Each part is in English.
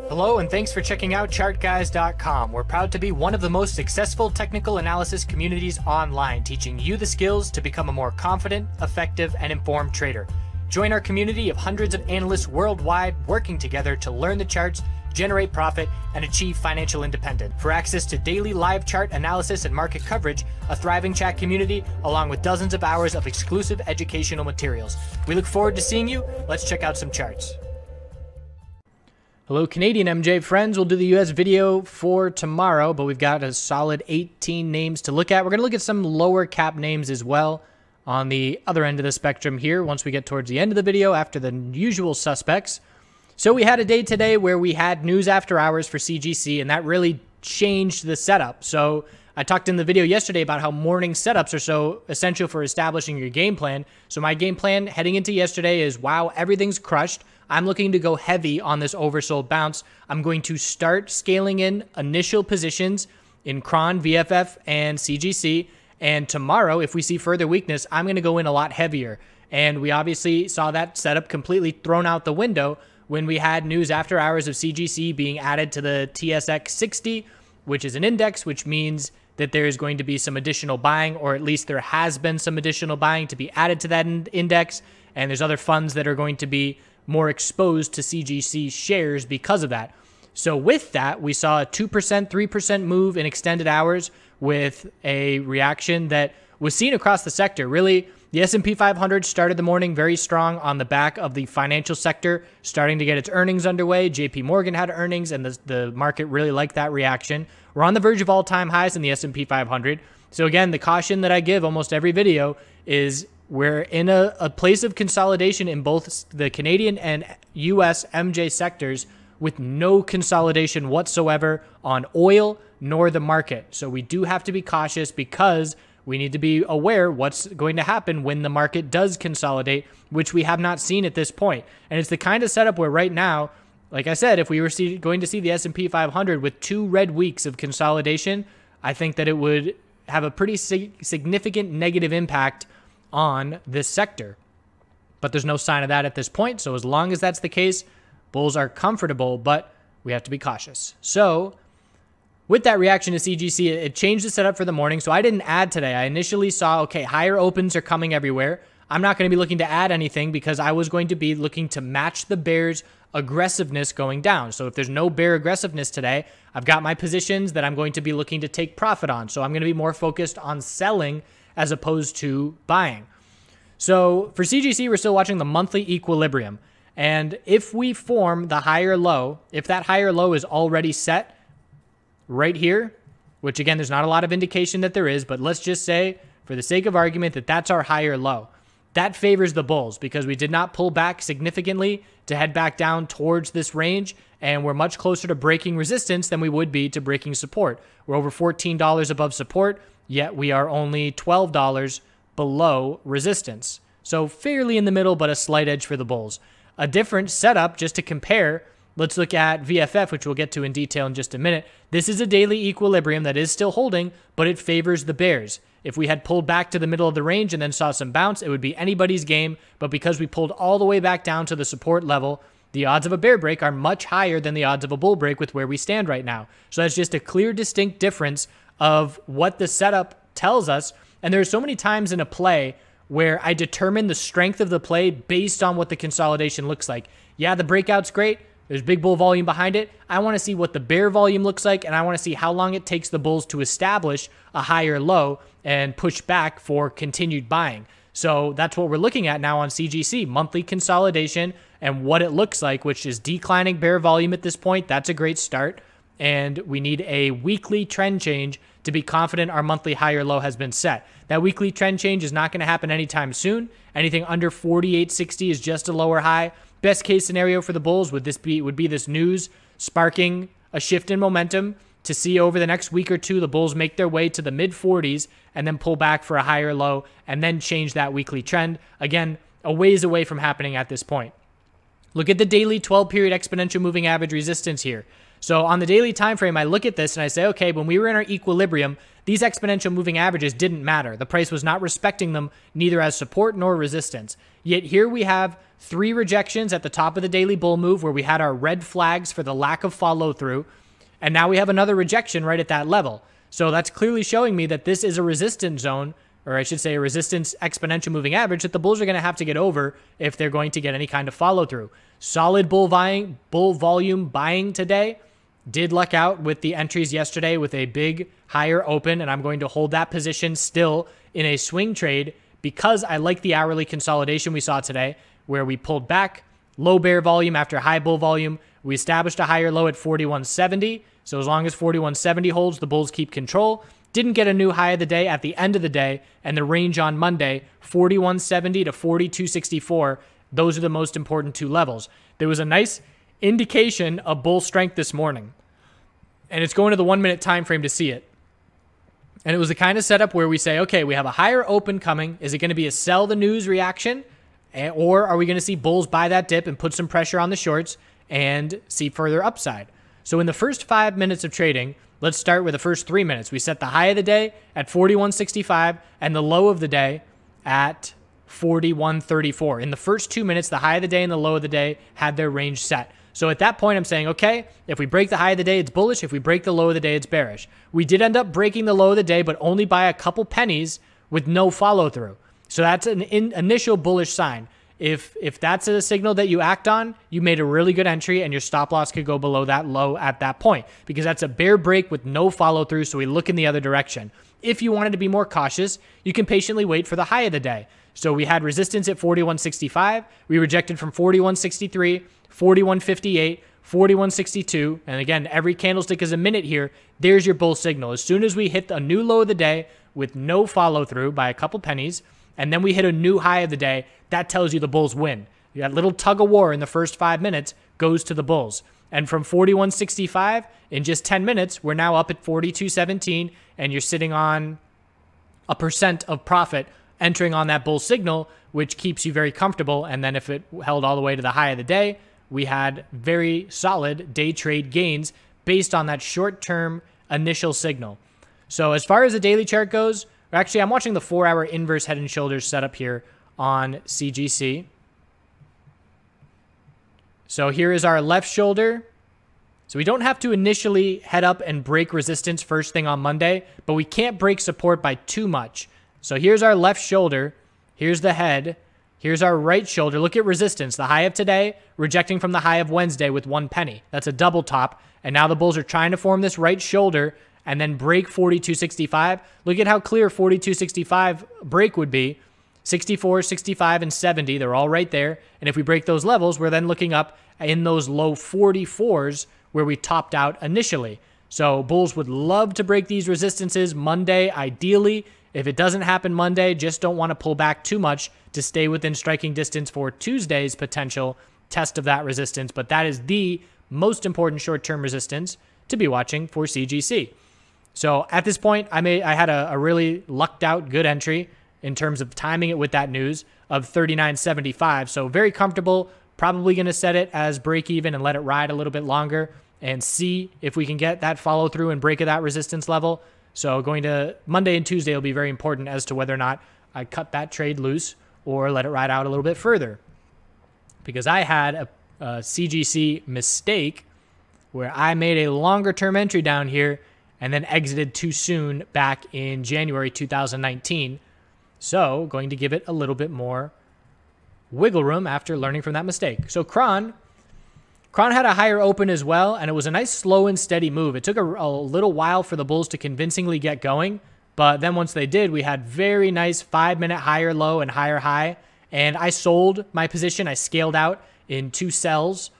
Hello and thanks for checking out ChartGuys.com. We're proud to be one of the most successful technical analysis communities online, teaching you the skills to become a more confident, effective, and informed trader. Join our community of hundreds of analysts worldwide working together to learn the charts, generate profit, and achieve financial independence. For access to daily live chart analysis and market coverage, a thriving chat community, along with dozens of hours of exclusive educational materials. We look forward to seeing you. Let's check out some charts. Hello Canadian MJ friends, we'll do the US video for tomorrow, but we've got a solid 18 names to look at. We're going to look at some lower cap names as well on the other end of the spectrum here once we get towards the end of the video after the usual suspects. So we had a day today where we had news after hours for CGC, and that really changed the setup. So I talked in the video yesterday about how morning setups are so essential for establishing your game plan. So my game plan heading into yesterday is, wow, everything's crushed. I'm looking to go heavy on this oversold bounce. I'm going to start scaling in initial positions in Cron, VFF, and CGC. And tomorrow, if we see further weakness, I'm going to go in a lot heavier. And we obviously saw that setup completely thrown out the window when we had news after hours of CGC being added to the TSX 60, which is an index, which means that there is going to be some additional buying, or at least there has been some additional buying to be added to that index. And there's other funds that are going to be more exposed to CGC shares because of that. So with that, we saw a 2%, 3% move in extended hours with a reaction that was seen across the sector. Really, the S&P 500 started the morning very strong on the back of the financial sector starting to get its earnings underway. JP Morgan had earnings, and the market really liked that reaction. We're on the verge of all-time highs in the S&P 500. So again, the caution that I give almost every video is we're in a place of consolidation in both the Canadian and US MJ sectors with no consolidation whatsoever on oil nor the market. So we do have to be cautious because we need to be aware what's going to happen when the market does consolidate, which we have not seen at this point. And it's the kind of setup where right now, like I said, if we were going to see the S&P 500 with 2 red weeks of consolidation, I think that it would have a pretty significant negative impact on this sector. But there's no sign of that at this point. So as long as that's the case, bulls are comfortable, but we have to be cautious. So with that reaction to CGC, it changed the setup for the morning. So I didn't add today. I initially saw, okay, higher opens are coming everywhere. I'm not going to be looking to add anything because I was going to be looking to match the bears' aggressiveness going down. So if there's no bear aggressiveness today, I've got my positions that I'm going to be looking to take profit on. So I'm going to be more focused on selling as opposed to buying. So for CGC, we're still watching the monthly equilibrium. And if we form the higher low, if that higher low is already set right here, which again, there's not a lot of indication that there is, but let's just say for the sake of argument that that's our higher low. That favors the bulls because we did not pull back significantly to head back down towards this range, and we're much closer to breaking resistance than we would be to breaking support. We're over $14 above support, yet we are only $12 below resistance. So fairly in the middle, but a slight edge for the bulls. A different setup, just to compare, let's look at VFF, which we'll get to in detail in just a minute. This is a daily equilibrium that is still holding, but it favors the bears. If we had pulled back to the middle of the range and then saw some bounce, it would be anybody's game. But because we pulled all the way back down to the support level, the odds of a bear break are much higher than the odds of a bull break with where we stand right now. So that's just a clear, distinct difference of what the setup tells us. And there are so many times in a play where I determine the strength of the play based on what the consolidation looks like. Yeah, the breakout's great. There's big bull volume behind it. I want to see what the bear volume looks like, and I want to see how long it takes the bulls to establish a higher low and push back for continued buying. So that's what we're looking at now on CGC, monthly consolidation and what it looks like, which is declining bear volume at this point. That's a great start. And we need a weekly trend change to be confident our monthly higher low has been set. That weekly trend change is not going to happen anytime soon. Anything under 48.60 is just a lower high. Best case scenario for the bulls would be this news sparking a shift in momentum to see over the next week or two the bulls make their way to the mid 40s and then pull back for a higher low and then change that weekly trend. Again, a ways away from happening at this point. Look at the daily 12-period exponential moving average resistance here. So on the daily time frame, I look at this and I say, okay, when we were in our equilibrium, these exponential moving averages didn't matter. The price was not respecting them, neither as support nor resistance. Yet here we have 3 rejections at the top of the daily bull move where we had our red flags for the lack of follow through. And now we have another rejection right at that level. So that's clearly showing me that this is a resistance zone, or I should say a resistance exponential moving average that the bulls are going to have to get over if they're going to get any kind of follow through. Solid bull volume buying today. Did luck out with the entries yesterday with a big higher open, and I'm going to hold that position still in a swing trade because I like the hourly consolidation we saw today where we pulled back, low bear volume after high bull volume. We established a higher low at 41.70. So as long as 41.70 holds, the bulls keep control. Didn't get a new high of the day at the end of the day, and the range on Monday, 41.70 to 42.64. Those are the most important 2 levels. There was a nice indication of bull strength this morning, and it's going to the 1-minute time frame to see it. And it was the kind of setup where we say, okay, we have a higher open coming. Is it going to be a sell the news reaction, or are we going to see bulls buy that dip and put some pressure on the shorts and see further upside? So in the first 5 minutes of trading, let's start with the first 3 minutes. We set the high of the day at 41.65 and the low of the day at 41.34. In the first 2 minutes, the high of the day and the low of the day had their range set. So at that point, I'm saying, okay, if we break the high of the day, it's bullish. If we break the low of the day, it's bearish. We did end up breaking the low of the day, but only by a couple pennies with no follow through. So that's an initial bullish sign. If that's a signal that you act on, you made a really good entry and your stop loss could go below that low at that point because that's a bear break with no follow through, so we look in the other direction. If you wanted to be more cautious, you can patiently wait for the high of the day. So we had resistance at 41.65. We rejected from 41.63, 41.58, 41.62. And again, every candlestick is a minute here. There's your bull signal. As soon as we hit a new low of the day with no follow through by a couple pennies, and then we hit a new high of the day, that tells you the bulls win. That little tug of war in the first 5 minutes goes to the bulls. And from 41.65 in just 10 minutes, we're now up at 42.17, and you're sitting on a % of profit entering on that bull signal, which keeps you very comfortable. And then if it held all the way to the high of the day, we had very solid day trade gains based on that short-term initial signal. So as far as the daily chart goes, actually, I'm watching the 4-hour inverse head and shoulders setup here on CGC. So here is our left shoulder. So we don't have to initially head up and break resistance first thing on Monday, but we can't break support by too much. So here's our left shoulder. Here's the head. Here's our right shoulder. Look at resistance. The high of today, rejecting from the high of Wednesday with 1 penny. That's a double top. And now the bulls are trying to form this right shoulder and then break 42.65. Look at how clear 42.65 break would be. 64, 65, and 70, they're all right there. And if we break those levels, we're then looking up in those low 44s where we topped out initially. So bulls would love to break these resistances Monday, ideally. If it doesn't happen Monday, just don't want to pull back too much to stay within striking distance for Tuesday's potential test of that resistance. But that is the most important short-term resistance to be watching for CGC. So at this point, I had a really lucked out good entry in terms of timing it with that news of 39.75. So very comfortable, probably going to set it as break even and let it ride a little bit longer and see if we can get that follow through and break of that resistance level. So going to Monday and Tuesday will be very important as to whether or not I cut that trade loose or let it ride out a little bit further. Because I had a CGC mistake where I made a longer term entry down here and then exited too soon back in January 2019. So going to give it a little bit more wiggle room after learning from that mistake. So Kron had a higher open as well, and it was a nice slow and steady move. It took a little while for the bulls to convincingly get going, but then once they did, we had very nice 5-minute higher low and higher high, and I sold my position. I scaled out in 2 sells.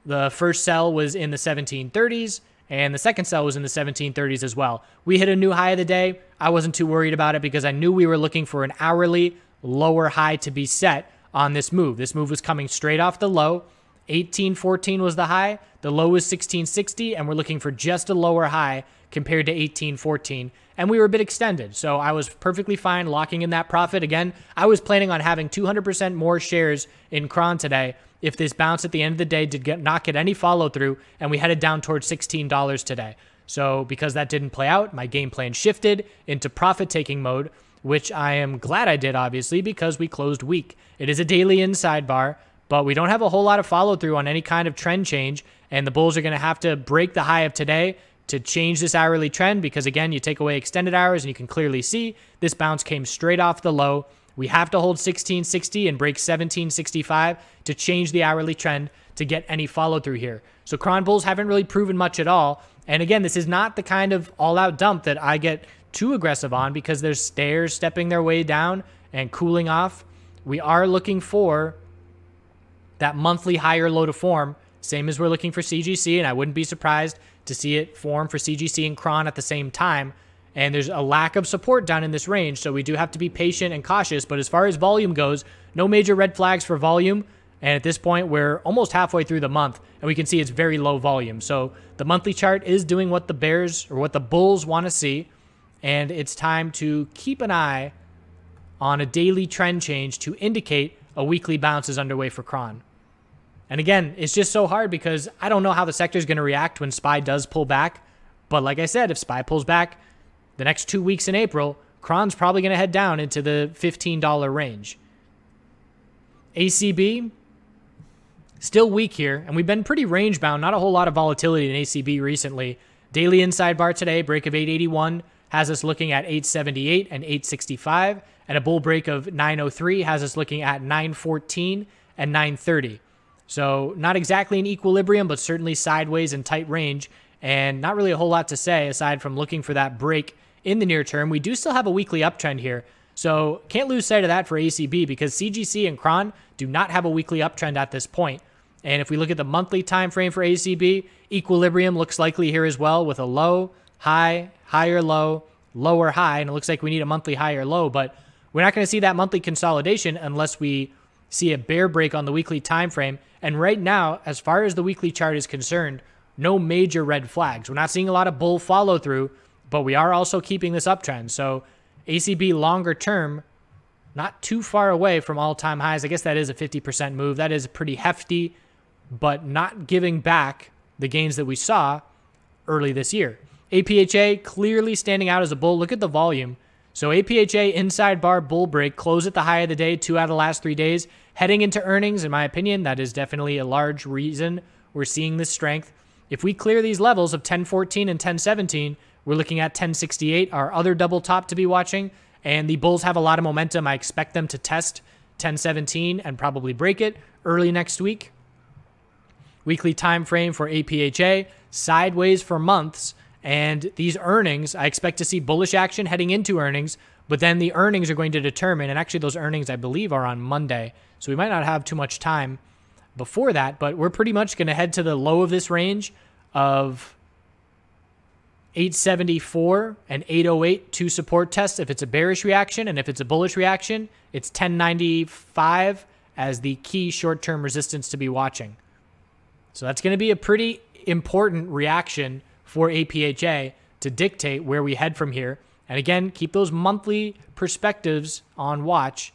The first sell was in the 1730s, and the second sell was in the 1730s as well. We hit a new high of the day. I wasn't too worried about it because I knew we were looking for an hourly lower high to be set on this move. This move was coming straight off the low. 1814 was the high. The low was 1660, and we're looking for just a lower high compared to 1814. And we were a bit extended, so I was perfectly fine locking in that profit. Again, I was planning on having 200% more shares in Kron today if this bounce at the end of the day did not get any follow through, and we headed down towards $16 today. So because that didn't play out, my game plan shifted into profit-taking mode, which I am glad I did, obviously, because we closed weak. It is a daily inside bar, but we don't have a whole lot of follow-through on any kind of trend change, and the bulls are going to have to break the high of today to change this hourly trend because, again, you take away extended hours, and you can clearly see this bounce came straight off the low. We have to hold 1660 and break 1765 to change the hourly trend to get any follow-through here. So Cron bulls haven't really proven much at all. And again, this is not the kind of all-out dump that I get too aggressive on because there's stairs stepping their way down and cooling off. We are looking for that monthly higher low to form, same as we're looking for CGC, and I wouldn't be surprised to see it form for CGC and Cron at the same time. And there's a lack of support down in this range, so we do have to be patient and cautious. But as far as volume goes, no major red flags for volume. And at this point, we're almost halfway through the month, and we can see it's very low volume. So the monthly chart is doing what the bears or what the bulls want to see, and it's time to keep an eye on a daily trend change to indicate a weekly bounce is underway for Cron. And again, it's just so hard because I don't know how the sector is going to react when SPY does pull back. But like I said, if SPY pulls back the next 2 weeks in April, Cron's probably going to head down into the $15 range. ACB, still weak here, and we've been pretty range bound. Not a whole lot of volatility in ACB recently. Daily inside bar today, break of 881, has us looking at 878 and 865, and a bull break of 903 has us looking at 914 and 930. So not exactly an equilibrium, but certainly sideways and tight range, and not really a whole lot to say aside from looking for that break in the near term. We do still have a weekly uptrend here, so can't lose sight of that for ACB because CGC and Cron do not have a weekly uptrend at this point. And if we look at the monthly time frame for ACB, equilibrium looks likely here as well with a low, high, higher low, lower high, and it looks like we need a monthly higher low, but we're not going to see that monthly consolidation unless we see a bear break on the weekly time frame. And right now, as far as the weekly chart is concerned, no major red flags. We're not seeing a lot of bull follow through, but we are also keeping this uptrend. So ACB longer term, not too far away from all-time highs. I guess that is a 50% move. That is pretty hefty, but not giving back the gains that we saw early this year. APHA clearly standing out as a bull. Look at the volume. So APHA inside bar bull break, close at the high of the day, 2 out of the last 3 days. Heading into earnings, in my opinion, that is definitely a large reason we're seeing this strength. If we clear these levels of 1014 and 1017, we're looking at 1068, our other double top to be watching. And the bulls have a lot of momentum. I expect them to test 1017 and probably break it early next week. Weekly time frame for APHA, sideways for months. And these earnings, I expect to see bullish action heading into earnings, but then the earnings are going to determine, and actually those earnings I believe are on Monday, so we might not have too much time before that, but we're pretty much going to head to the low of this range of 874 and 808, 2 support tests if it's a bearish reaction, and if it's a bullish reaction, it's 1095 as the key short-term resistance to be watching. So that's going to be a pretty important reaction for APHA to dictate where we head from here. And again, keep those monthly perspectives on watch.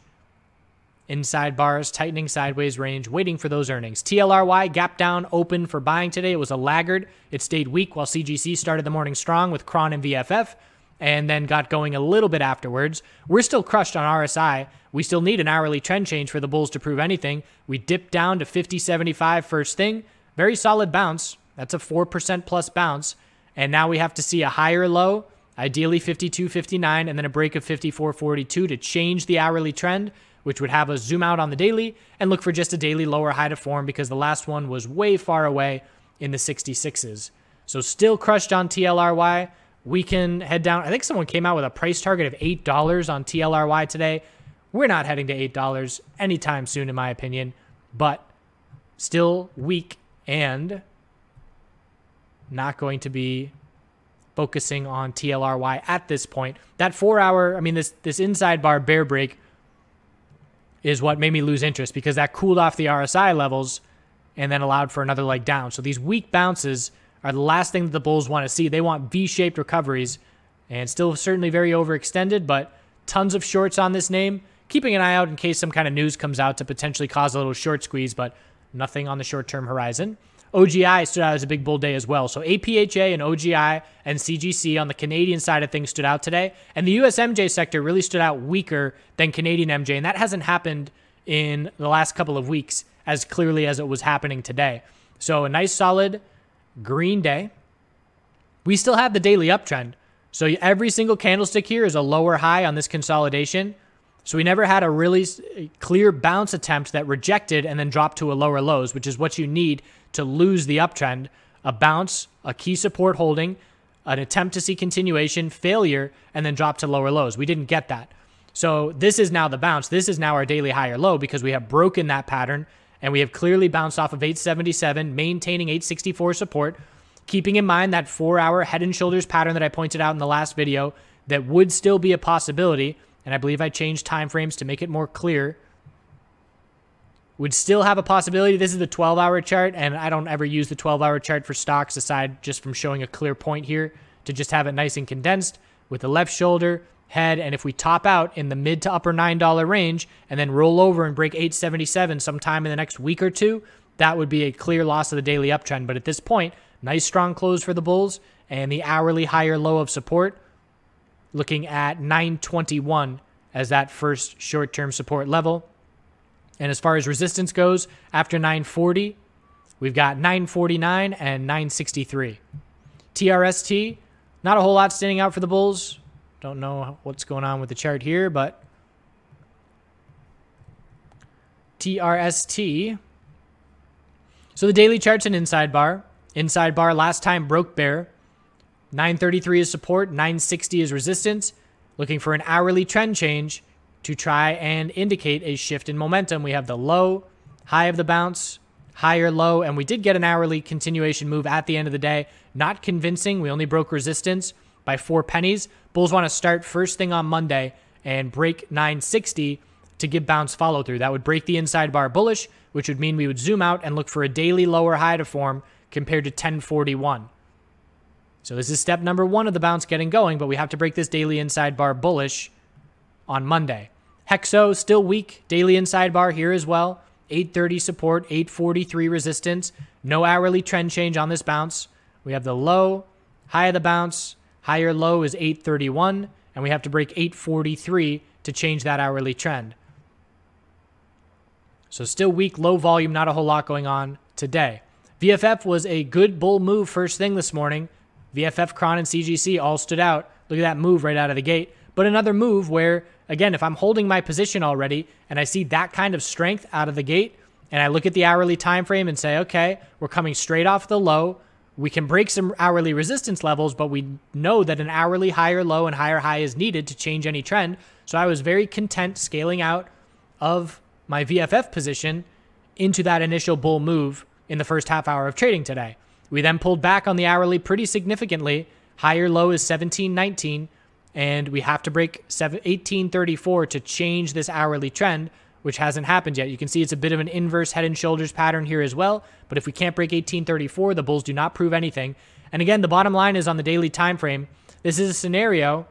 Inside bars, tightening sideways range, waiting for those earnings. TLRY gap down open for buying today. It was a laggard. It stayed weak while CGC started the morning strong with Cron and VFF and then got going a little bit afterwards. We're still crushed on RSI. We still need an hourly trend change for the bulls to prove anything. We dipped down to 50.75 first thing. Very solid bounce. That's a 4% plus bounce. And now we have to see a higher low, ideally 52.59, and then a break of 54.42 to change the hourly trend, which would have us zoom out on the daily and look for just a daily lower high to form because the last one was way far away in the 66s. So still crushed on TLRY. We can head down. I think someone came out with a price target of $8 on TLRY today. We're not heading to $8 anytime soon, in my opinion, but still weak and not going to be focusing on TLRY at this point. That 4 hour, I mean, this inside bar bear break is what made me lose interest because that cooled off the RSI levels and then allowed for another leg down. So these weak bounces are the last thing that the bulls want to see. They want V-shaped recoveries and still certainly very overextended, but tons of shorts on this name. Keeping an eye out in case some kind of news comes out to potentially cause a little short squeeze, but nothing on the short-term horizon. OGI stood out as a big bull day as well. So APHA and OGI and CGC on the Canadian side of things stood out today. And the US MJ sector really stood out weaker than Canadian MJ. And that hasn't happened in the last couple of weeks as clearly as it was happening today. So a nice solid green day. We still have the daily uptrend. So every single candlestick here is a lower high on this consolidation. So we never had a really clear bounce attempt that rejected and then dropped to a lower lows, which is what you need to lose the uptrend. A bounce, a key support holding, an attempt to see continuation, failure, and then drop to lower lows. We didn't get that. So this is now the bounce. This is now our daily high or low because we have broken that pattern and we have clearly bounced off of 877, maintaining 864 support, keeping in mind that 4-hour head and shoulders pattern that I pointed out in the last video that would still be a possibility. And I believe I changed time frames to make it more clear, would still have a possibility. This is the 12-hour chart, and I don't ever use the 12-hour chart for stocks aside just from showing a clear point here to just have it nice and condensed with the left shoulder, head, and if we top out in the mid to upper $9 range and then roll over and break 877 sometime in the next week or two, that would be a clear loss of the daily uptrend. But at this point, nice strong close for the bulls and the hourly higher low of support, looking at 921 as that first short-term support level. And as far as resistance goes, after 940, we've got 949 and 963. TRST, not a whole lot standing out for the bulls. Don't know what's going on with the chart here, but TRST. So the daily chart's an inside bar. Inside bar last time broke bear. 933 is support, 960 is resistance. Looking for an hourly trend change to try and indicate a shift in momentum. We have the low, high of the bounce, higher low, and we did get an hourly continuation move at the end of the day. Not convincing. We only broke resistance by 4 pennies. Bulls want to start first thing on Monday and break 960 to give bounce follow through. That would break the inside bar bullish, which would mean we would zoom out and look for a daily lower high to form compared to 1041. So this is step number 1 of the bounce getting going, but we have to break this daily inside bar bullish on Monday. Hexo, still weak. Daily inside bar here as well. 830 support, 843 resistance. No hourly trend change on this bounce. We have the low, high of the bounce. Higher low is 831, and we have to break 843 to change that hourly trend. So still weak, low volume, not a whole lot going on today. VFF was a good bull move first thing this morning. VFF, Cron, and CGC all stood out. Look at that move right out of the gate. But another move where, again, if I'm holding my position already and I see that kind of strength out of the gate and I look at the hourly time frame and say, okay, we're coming straight off the low. We can break some hourly resistance levels, but we know that an hourly higher low and higher high is needed to change any trend. So I was very content scaling out of my VFF position into that initial bull move in the first half hour of trading today. We then pulled back on the hourly pretty significantly. Higher low is 1719, and we have to break 1834 to change this hourly trend, which hasn't happened yet. You can see it's a bit of an inverse head and shoulders pattern here as well, but if we can't break 1834, the bulls do not prove anything. And again, the bottom line is on the daily time frame. This is a scenario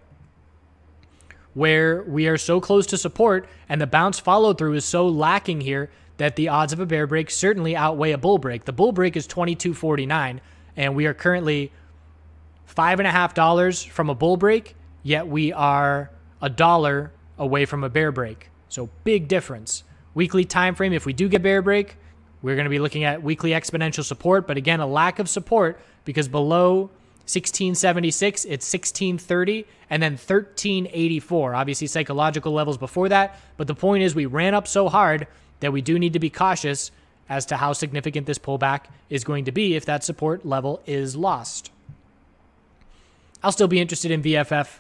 where we are so close to support and the bounce follow through is so lacking here that the odds of a bear break certainly outweigh a bull break. The bull break is 22.49, and we are currently $5.50 from a bull break, yet we are $1 away from a bear break. So big difference. Weekly time frame, if we do get bear break, we're going to be looking at weekly exponential support, but again, a lack of support because below 1676, it's 1630, and then 1384. Obviously, psychological levels before that, but the point is we ran up so hard that we do need to be cautious as to how significant this pullback is going to be if that support level is lost. I'll still be interested in VFF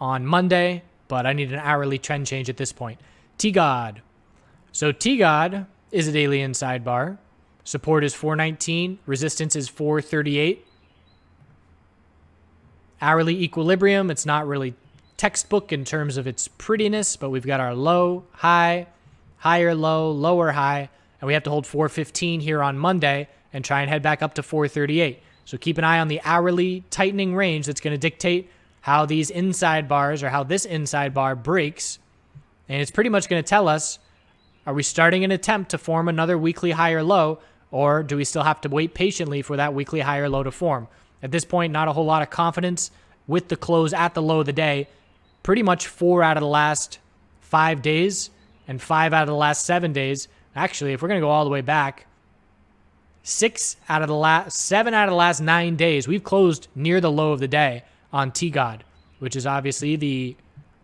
on Monday, but I need an hourly trend change at this point. TGOD. So TGOD is a daily inside bar. Support is 419. Resistance is 438. Hourly equilibrium, it's not really textbook in terms of its prettiness, but we've got our low, high, higher low, lower high, and we have to hold 415 here on Monday and try and head back up to 438. So keep an eye on the hourly tightening range that's going to dictate how these inside bars or how this inside bar breaks. And it's pretty much going to tell us, are we starting an attempt to form another weekly higher low, or do we still have to wait patiently for that weekly higher low to form? At this point, not a whole lot of confidence with the close at the low of the day. Pretty much 4 out of the last 5 days and 5 out of the last 7 days. Actually, if we're going to go all the way back, 7 out of the last 9 days, we've closed near the low of the day on TGOD, which is obviously the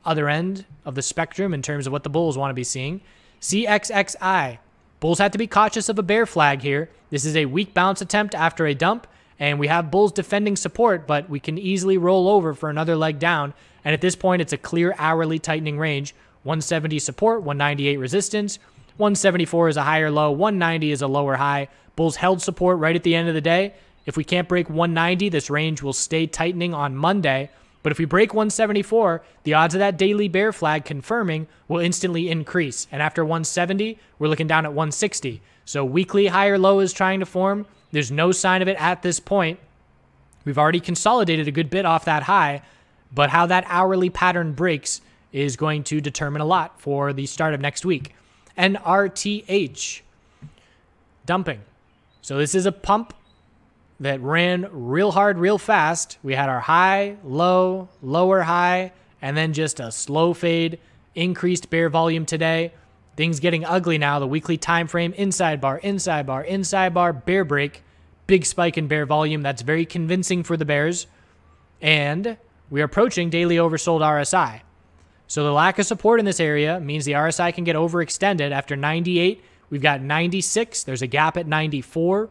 other end of the spectrum in terms of what the bulls want to be seeing. CXXI. Bulls had to be cautious of a bear flag here. This is a weak bounce attempt after a dump, and we have bulls defending support, but we can easily roll over for another leg down. And at this point, it's a clear hourly tightening range. 170 support, 198 resistance. 174 is a higher low, 190 is a lower high. Bulls held support right at the end of the day. If we can't break 190, this range will stay tightening on Monday. But if we break 174, the odds of that daily bear flag confirming will instantly increase. And after 170, we're looking down at 160. So weekly higher low is trying to form. There's no sign of it at this point. We've already consolidated a good bit off that high, but how that hourly pattern breaks is going to determine a lot for the start of next week. NRTH, dumping. So this is a pump that ran real hard, real fast. We had our high, low, lower high, and then just a slow fade, increased bear volume today. Things getting ugly now. The weekly time frame, inside bar, inside bar, inside bar, bear break, big spike in bear volume. That's very convincing for the bears. And we are approaching daily oversold RSI. So the lack of support in this area means the RSI can get overextended. After 98, we've got 96. There's a gap at 94.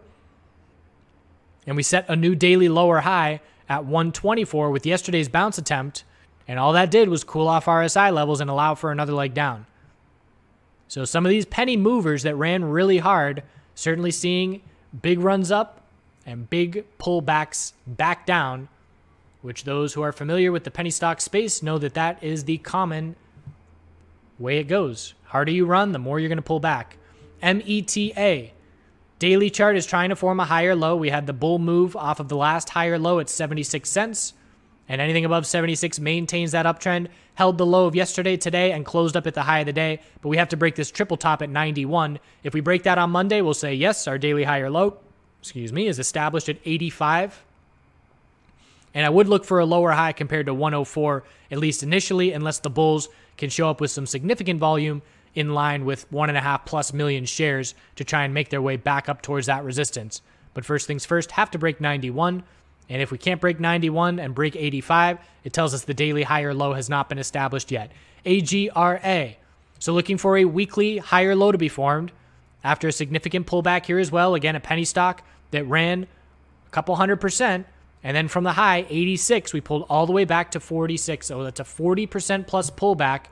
And we set a new daily lower high at 124 with yesterday's bounce attempt. And all that did was cool off RSI levels and allow for another leg down. So some of these penny movers that ran really hard, certainly seeing big runs up and big pullbacks back down, which those who are familiar with the penny stock space know that that is the common way it goes. Harder you run, the more you're going to pull back. META. Daily chart is trying to form a higher low. We had the bull move off of the last higher low at 76 cents. And anything above 76 maintains that uptrend. Held the low of yesterday, today, and closed up at the high of the day. But we have to break this triple top at 91. If we break that on Monday, we'll say, yes, our daily higher low, is established at 85. And I would look for a lower high compared to 104, at least initially, unless the bulls can show up with some significant volume in line with 1.5+ million shares to try and make their way back up towards that resistance. But first things first, have to break 91. And if we can't break 91 and break 85, it tells us the daily higher low has not been established yet. AGRA. So looking for a weekly higher low to be formed after a significant pullback here as well. Again, a penny stock that ran a couple 100%. And then from the high, 86, we pulled all the way back to 46. So that's a 40% plus pullback.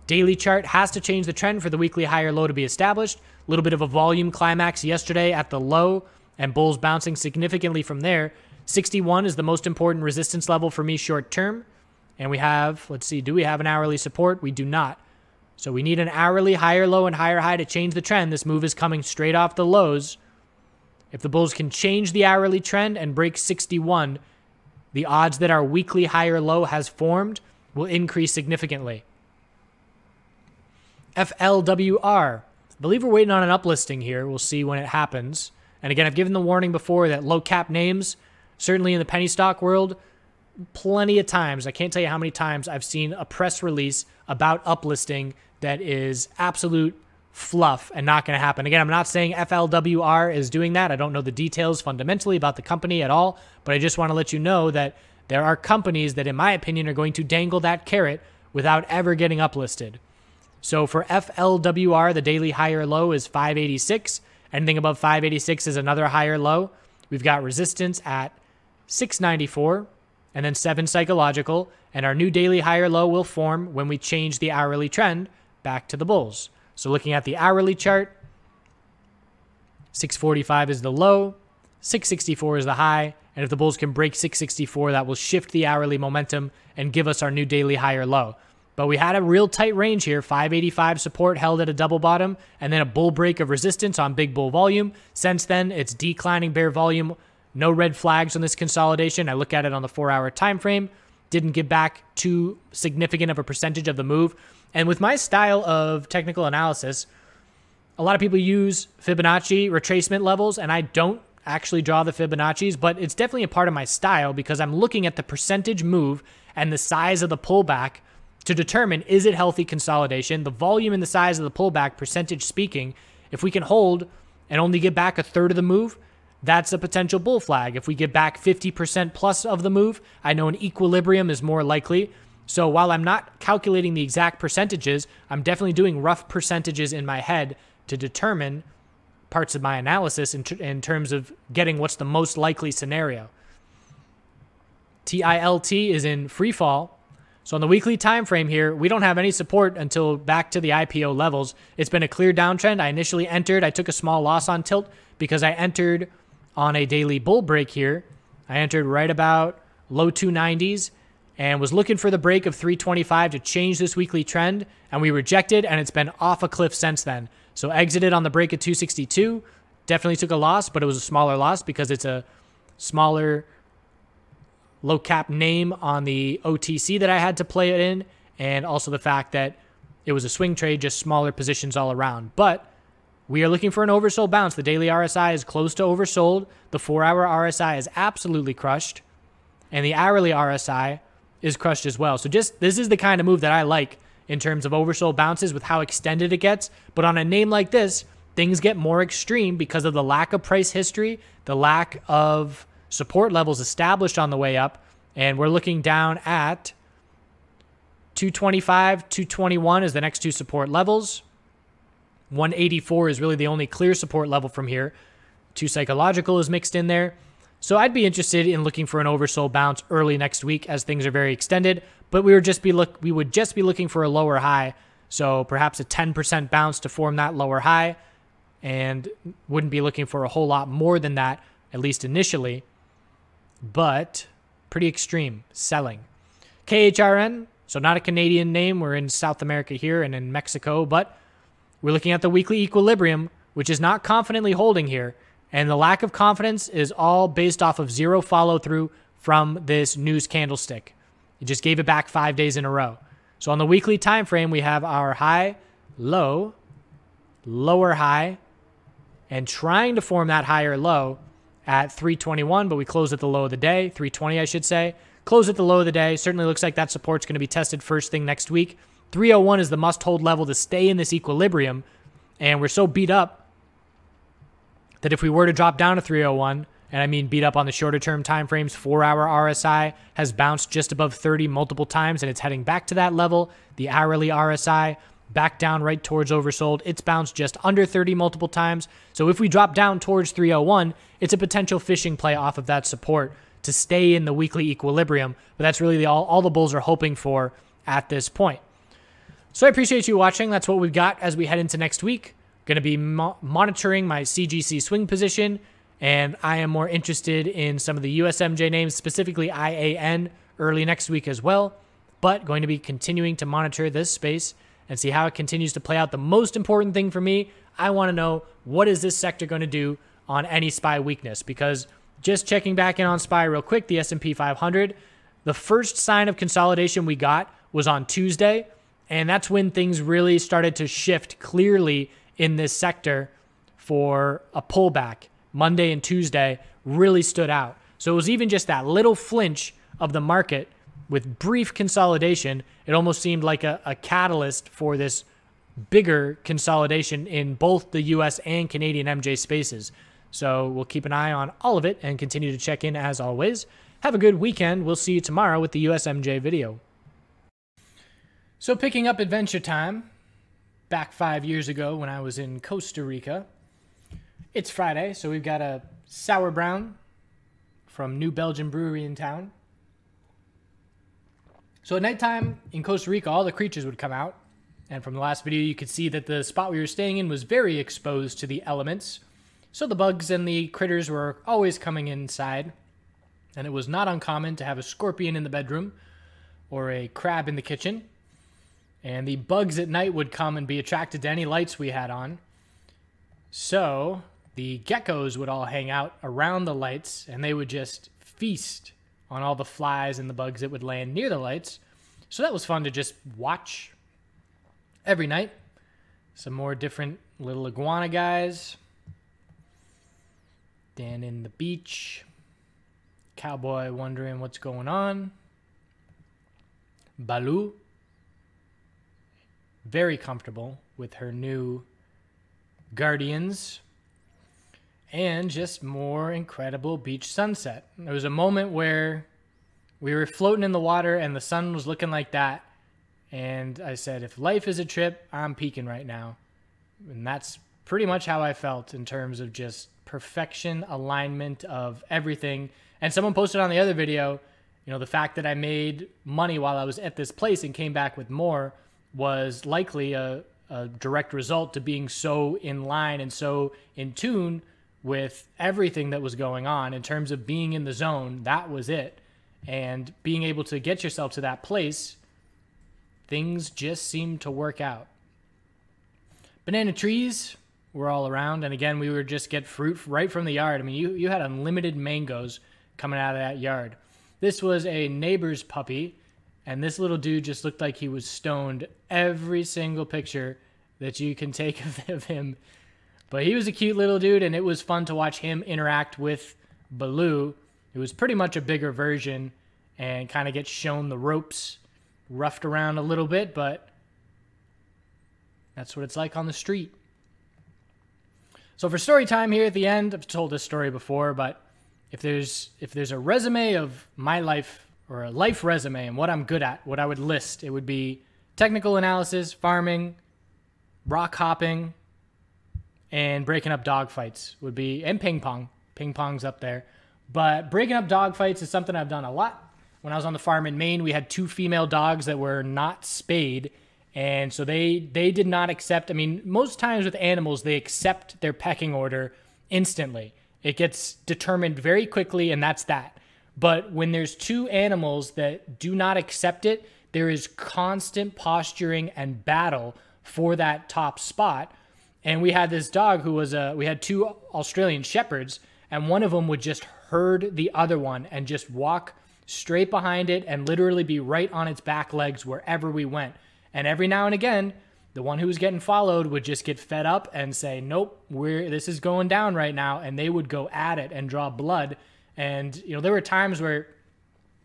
Daily chart has to change the trend for the weekly higher low to be established. A little bit of a volume climax yesterday at the low, and bulls bouncing significantly from there. 61 is the most important resistance level for me short term. And we have, let's see, do we have an hourly support? We do not. So we need an hourly higher low and higher high to change the trend. This move is coming straight off the lows. If the bulls can change the hourly trend and break 61, the odds that our weekly higher low has formed will increase significantly. FLWR. I believe we're waiting on an uplisting here. We'll see when it happens. And again, I've given the warning before that low cap names, certainly in the penny stock world, plenty of times, I can't tell you how many times I've seen a press release about uplisting that is absolute fluff and not going to happen. Again, I'm not saying FLWR is doing that. I don't know the details fundamentally about the company at all, but I just want to let you know that there are companies that, in my opinion, are going to dangle that carrot without ever getting uplisted. So for FLWR, the daily higher low is 586. Anything above 586 is another higher low. We've got resistance at 694 and then 7 psychological. And our new daily higher low will form when we change the hourly trend back to the bulls. So looking at the hourly chart, 645 is the low, 664 is the high. And if the bulls can break 664, that will shift the hourly momentum and give us our new daily higher low. But we had a real tight range here. 585 support held at a double bottom, and then a bull break of resistance on big bull volume. Since then, it's declining bear volume. No red flags on this consolidation. I look at it on the 4-hour time frame. Didn't give back too significant of a percentage of the move. And with my style of technical analysis, A lot of people use Fibonacci retracement levels, and I don't actually draw the Fibonacci's, but it's definitely a part of my style because I'm looking at the percentage move and the size of the pullback to determine, is it healthy consolidation? The volume and the size of the pullback, percentage speaking, if we can hold and only get back a third of the move, that's a potential bull flag. If we get back 50% plus of the move, I know an equilibrium is more likely. So while I'm not calculating the exact percentages, I'm definitely doing rough percentages in my head to determine parts of my analysis in terms of getting what's the most likely scenario. TILT is in free fall. So on the weekly time frame here, we don't have any support until back to the IPO levels. It's been a clear downtrend. I initially entered. I took a small loss on tilt because I entered on a daily bull break here. I entered right about low 290s and was looking for the break of 325 to change this weekly trend, and we rejected, and it's been off a cliff since then. So exited on the break at 262. Definitely took a loss, but it was a smaller loss because it's a smaller low cap name on the OTC that I had to play it in, and also the fact that it was a swing trade, just smaller positions all around. But we are looking for an oversold bounce. The daily RSI is close to oversold. The 4-hour RSI is absolutely crushed, and the hourly RSI is crushed as well. So just this is the kind of move that I like in terms of oversold bounces with how extended it gets. But on a name like this, things get more extreme because of the lack of price history, the lack of support levels established on the way up, and we're looking down at 225, 221 is the next two support levels. 184 is really the only clear support level from here. 2 psychological is mixed in there. So I'd be interested in looking for an oversold bounce early next week as things are very extended, but we would just be looking for a lower high. So perhaps a 10% bounce to form that lower high, and wouldn't be looking for a whole lot more than that, at least initially, but pretty extreme selling. KHRN, so not a Canadian name. We're in South America here and in Mexico, but we're looking at the weekly equilibrium, which is not confidently holding here. And the lack of confidence is all based off of zero follow-through from this news candlestick. It just gave it back 5 days in a row. So on the weekly time frame, we have our high, low, lower high, and trying to form that higher low at 321, but we closed at the low of the day, 320 I should say. Close at the low of the day. Certainly looks like that support's going to be tested first thing next week. 301 is the must-hold level to stay in this equilibrium, and we're so beat up that if we were to drop down to 301, and I mean beat up on the shorter term time frames, 4-hour RSI has bounced just above 30 multiple times, and it's heading back to that level. The hourly RSI back down right towards oversold. It's bounced just under 30 multiple times. So if we drop down towards 301, it's a potential fishing play off of that support to stay in the weekly equilibrium. But that's really all the bulls are hoping for at this point. So I appreciate you watching. That's what we've got as we head into next week. Going to be monitoring my CGC swing position, and I am more interested in some of the USMJ names, specifically IAN, early next week as well, but going to be continuing to monitor this space and see how it continues to play out. The most important thing for me, I want to know, what is this sector going to do on any SPY weakness? Because just checking back in on SPY real quick, the S&P 500, the first sign of consolidation we got was on Tuesday, and that's when things really started to shift clearly in this sector for a pullback. Monday and Tuesday really stood out. So it was even just that little flinch of the market with brief consolidation. It almost seemed like a catalyst for this bigger consolidation in both the US and Canadian MJ spaces. So we'll keep an eye on all of it and continue to check in as always. Have a good weekend. We'll see you tomorrow with the USMJ video. So picking up Adventure Time, back 5 years ago when I was in Costa Rica. It's Friday, so we've got a sour brown from New Belgian Brewery in town. So at nighttime in Costa Rica, all the creatures would come out. And from the last video, you could see that the spot we were staying in was very exposed to the elements. So the bugs and the critters were always coming inside. And it was not uncommon to have a scorpion in the bedroom or a crab in the kitchen. And the bugs at night would come and be attracted to any lights we had on. So the geckos would all hang out around the lights, and they would just feast on all the flies and the bugs that would land near the lights. So that was fun to just watch every night. Some more different little iguana guys. Dan in the beach. Cowboy wondering what's going on. Baloo. Very comfortable with her new guardians. And just more incredible beach sunset. There was a moment where we were floating in the water and the sun was looking like that. And I said, if life is a trip, I'm peaking right now. And that's pretty much how I felt in terms of just perfection, alignment of everything. And someone posted on the other video, you know, the fact that I made money while I was at this place and came back with more was likely a direct result to being so in line and so in tune with everything that was going on in terms of being in the zone. That was it. And being able to get yourself to that place, things just seemed to work out. Banana trees were all around. And again, we would just get fruit right from the yard. I mean, you had unlimited mangoes coming out of that yard. This was a neighbor's puppy. And this little dude just looked like he was stoned every single picture that you can take of him. But he was a cute little dude, and it was fun to watch him interact with Baloo, who was pretty much a bigger version, and kind of get shown the ropes, roughed around a little bit, but that's what it's like on the street. So for story time here at the end, I've told this story before, but if there's a resume of my life, or a life resume and what I'm good at, what I would list, it would be technical analysis, farming, rock hopping, and breaking up dog fights would be, and ping pong. Ping pong's up there. But breaking up dog fights is something I've done a lot. When I was on the farm in Maine, we had 2 female dogs that were not spayed. And so they did not accept, I mean, most times with animals, they accept their pecking order instantly. It gets determined very quickly, and that's that. But when there's 2 animals that do not accept it, there is constant posturing and battle for that top spot. And we had this dog who was we had 2 Australian Shepherds, and one of them would just herd the other one and just walk straight behind it and literally be right on its back legs wherever we went. And every now and again, the one who was getting followed would just get fed up and say, nope, this is going down right now. And they would go at it and draw blood. And, you know, there were times where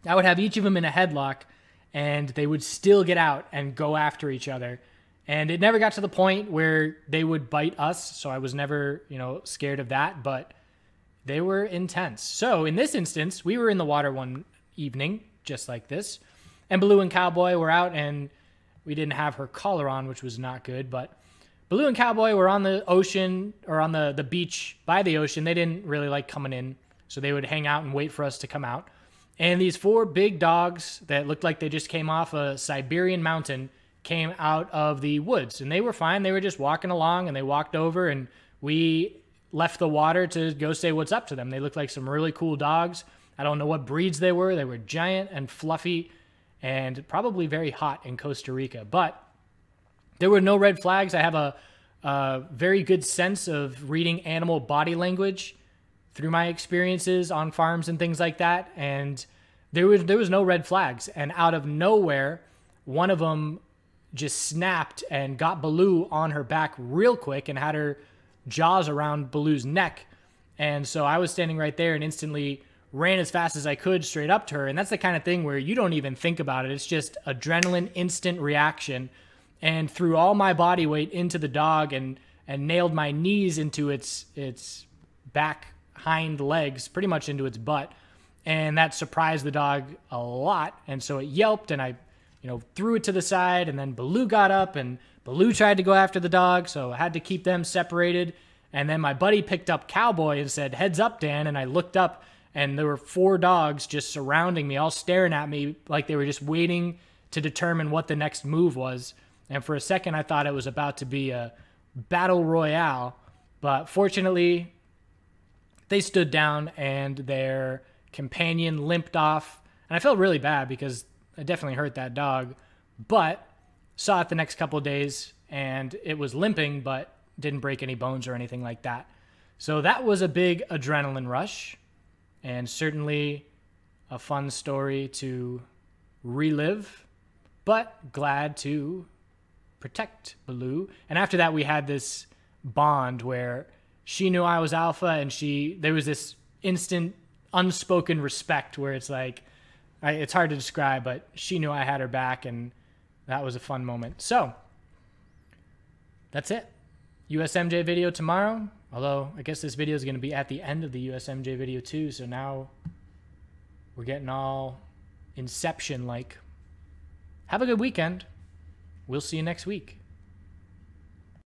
I would have each of them in a headlock and they would still get out and go after each other. And it never got to the point where they would bite us. So I was never, you know, scared of that, but they were intense. So in this instance, we were in the water one evening, just like this. And Baloo and Cowboy were out, and we didn't have her collar on, which was not good. But Baloo and Cowboy were on the ocean, or on the beach by the ocean. They didn't really like coming in. So they would hang out and wait for us to come out. And these 4 big dogs that looked like they just came off a Siberian mountain came out of the woods. And they were fine. They were just walking along, and they walked over, and we left the water to go say what's up to them. They looked like some really cool dogs. I don't know what breeds they were. They were giant and fluffy and probably very hot in Costa Rica. But there were no red flags. I have a very good sense of reading animal body language through my experiences on farms and things like that. And there was no red flags. And out of nowhere, one of them just snapped and got Baloo on her back real quick and had her jaws around Baloo's neck. And so I was standing right there and instantly ran as fast as I could straight up to her. And that's the kind of thing where you don't even think about it. It's just adrenaline, instant reaction. And threw all my body weight into the dog and nailed my knees into its back hind legs, pretty much into its butt. And that surprised the dog a lot. And so it yelped, and I, you know, threw it to the side, and then Baloo got up, and Baloo tried to go after the dog, so I had to keep them separated. And then my buddy picked up Cowboy and said, "Heads up, Dan." And I looked up, and there were 4 dogs just surrounding me, all staring at me like they were just waiting to determine what the next move was. And for a second, I thought it was about to be a battle royale. But fortunately, they stood down, and their companion limped off. And I felt really bad because I definitely hurt that dog. But saw it the next couple of days, and it was limping, but didn't break any bones or anything like that. So that was a big adrenaline rush, and certainly a fun story to relive, but glad to protect Baloo. And after that, we had this bond where she knew I was alpha, and there was this instant unspoken respect where it's like, it's hard to describe, but she knew I had her back, and that was a fun moment. So that's it. USMJ video tomorrow, although I guess this video is going to be at the end of the USMJ video too, so now we're getting all Inception-like. Have a good weekend. We'll see you next week.